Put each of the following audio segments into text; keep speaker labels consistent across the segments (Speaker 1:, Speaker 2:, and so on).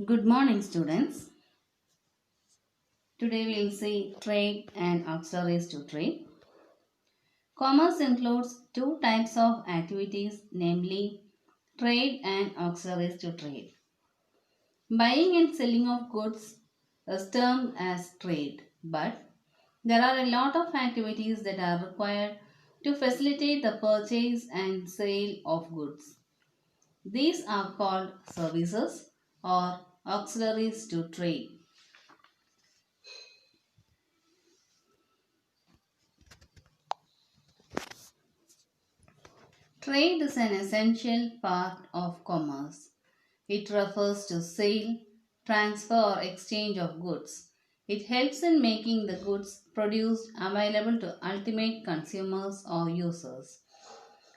Speaker 1: Good morning, students. Today we'll see trade and auxiliaries to trade. Commerce includes two types of activities, namely trade and auxiliaries to trade. Buying and selling of goods is termed as trade, but there are a lot of activities that are required to facilitate the purchase and sale of goods. These are called services or auxiliaries to trade. Trade is an essential part of commerce. It refers to sale, transfer, or exchange of goods. It helps in making the goods produced available to ultimate consumers or users.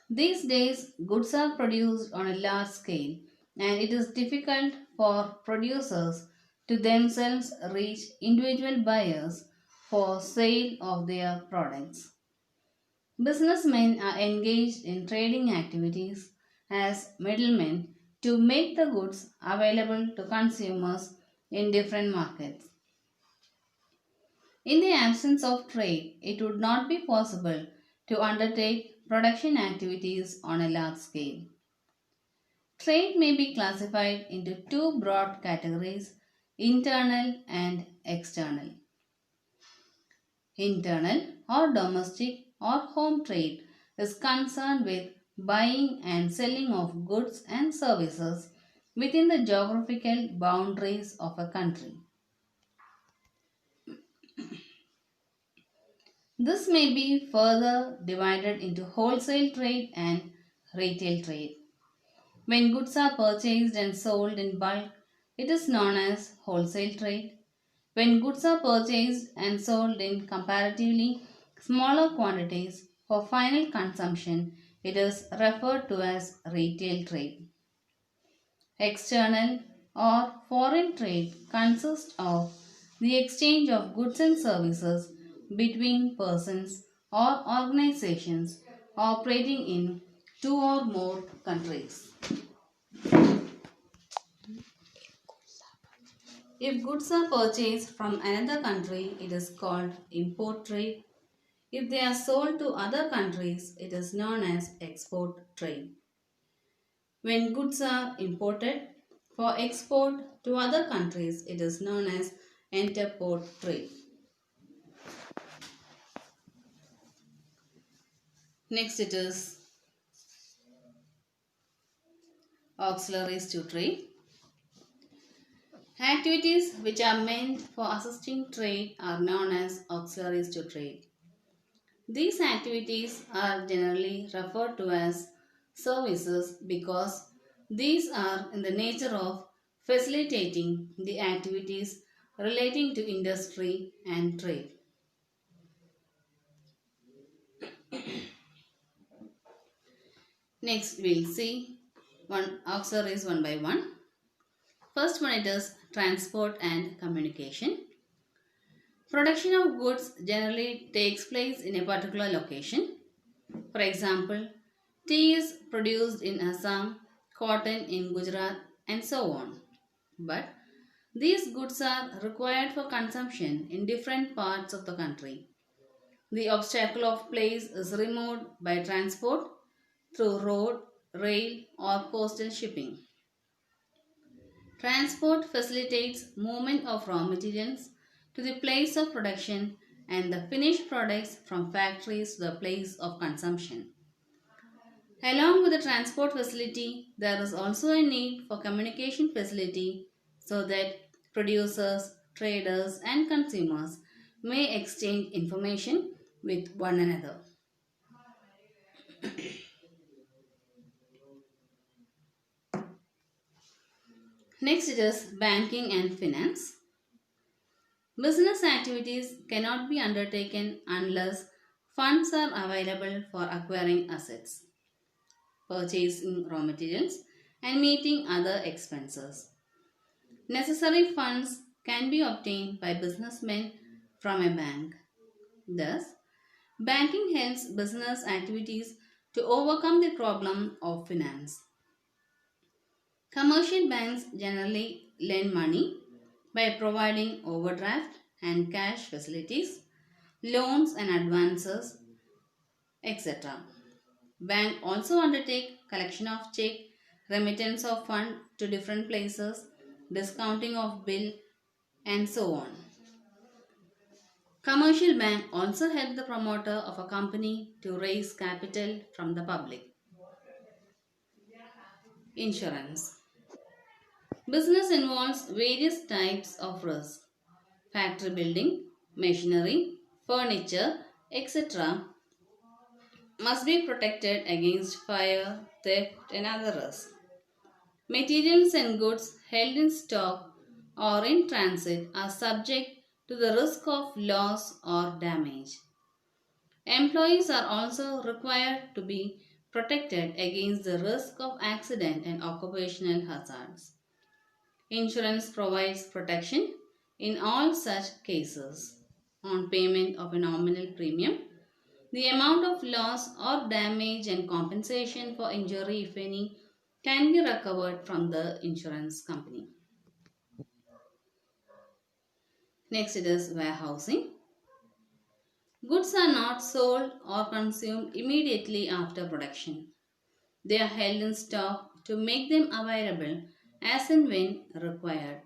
Speaker 1: These days, goods are produced on a large scale, and it is difficult for producers to themselves reach individual buyers for sale of their products. Businessmen are engaged in trading activities as middlemen to make the goods available to consumers in different markets. In the absence of trade, it would not be possible to undertake production activities on a large scale. Trade may be classified into two broad categories, internal and external. Internal or domestic or home trade is concerned with buying and selling of goods and services within the geographical boundaries of a country. This may be further divided into wholesale trade and retail trade. When goods are purchased and sold in bulk, it is known as wholesale trade. When goods are purchased and sold in comparatively smaller quantities for final consumption, it is referred to as retail trade. External or foreign trade consists of the exchange of goods and services between persons or organizations operating in two or more countries. If goods are purchased from another country, it is called import trade. If they are sold to other countries, it is known as export trade. When goods are imported for export to other countries, it is known as interport trade. Next, it is auxiliaries to trade. Activities which are meant for assisting trade are known as auxiliaries to trade. These activities are generally referred to as services because these are in the nature of facilitating the activities relating to industry and trade. Next, we'll see one auxiliaries one by one. First one, it is transport and communication. Production of goods generally takes place in a particular location. For example, tea is produced in Assam, cotton in Gujarat, and so on. But these goods are required for consumption in different parts of the country. The obstacle of place is removed by transport through road, rail, or coastal shipping. Transport facilitates movement of raw materials to the place of production and the finished products from factories to the place of consumption. Along with the transport facility, there is also a need for communication facility so that producers, traders, and consumers may exchange information with one another. Next, it is banking and finance. Business activities cannot be undertaken unless funds are available for acquiring assets, purchasing raw materials, and meeting other expenses. Necessary funds can be obtained by businessmen from a bank. Thus, banking helps business activities to overcome the problem of finance. Commercial banks generally lend money by providing overdraft and cash facilities, loans and advances, etc. Bank also undertake collection of check, remittance of fund to different places, discounting of bill and so on. Commercial bank also help the promoter of a company to raise capital from the public. Insurance. Business involves various types of risk. Factory building, machinery, furniture, etc. must be protected against fire, theft and other risks. Materials and goods held in stock or in transit are subject to the risk of loss or damage. Employees are also required to be protected against the risk of accident and occupational hazards. Insurance provides protection in all such cases. On payment of a nominal premium, the amount of loss or damage and compensation for injury, if any, can be recovered from the insurance company. Next, it is warehousing. Goods are not sold or consumed immediately after production. They are held in stock to make them available as and when required.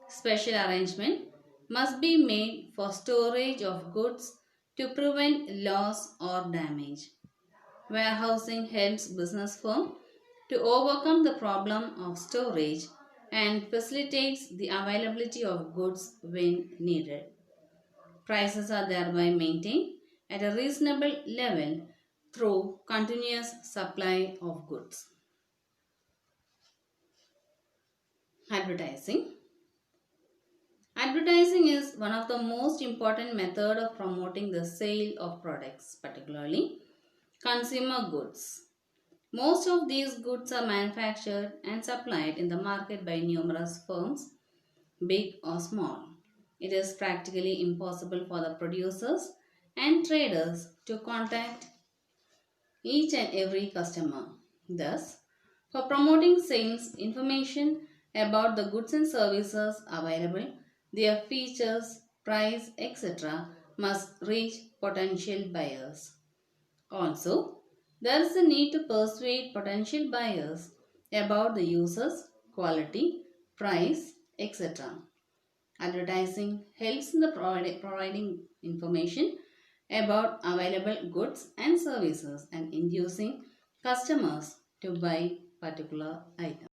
Speaker 1: Special arrangement must be made for storage of goods to prevent loss or damage. Warehousing helps business firms to overcome the problem of storage and facilitates the availability of goods when needed. Prices are thereby maintained at a reasonable level through continuous supply of goods. Advertising. Advertising is one of the most important method of promoting the sale of products, particularly consumer goods. Most of these goods are manufactured and supplied in the market by numerous firms, big or small. It is practically impossible for the producers and traders to contact each and every customer. Thus, for promoting sales, information about the goods and services available, their features, price, etc. must reach potential buyers. Also, there is a need to persuade potential buyers about the uses, quality, price, etc. Advertising helps in the providing information about available goods and services and inducing customers to buy particular items.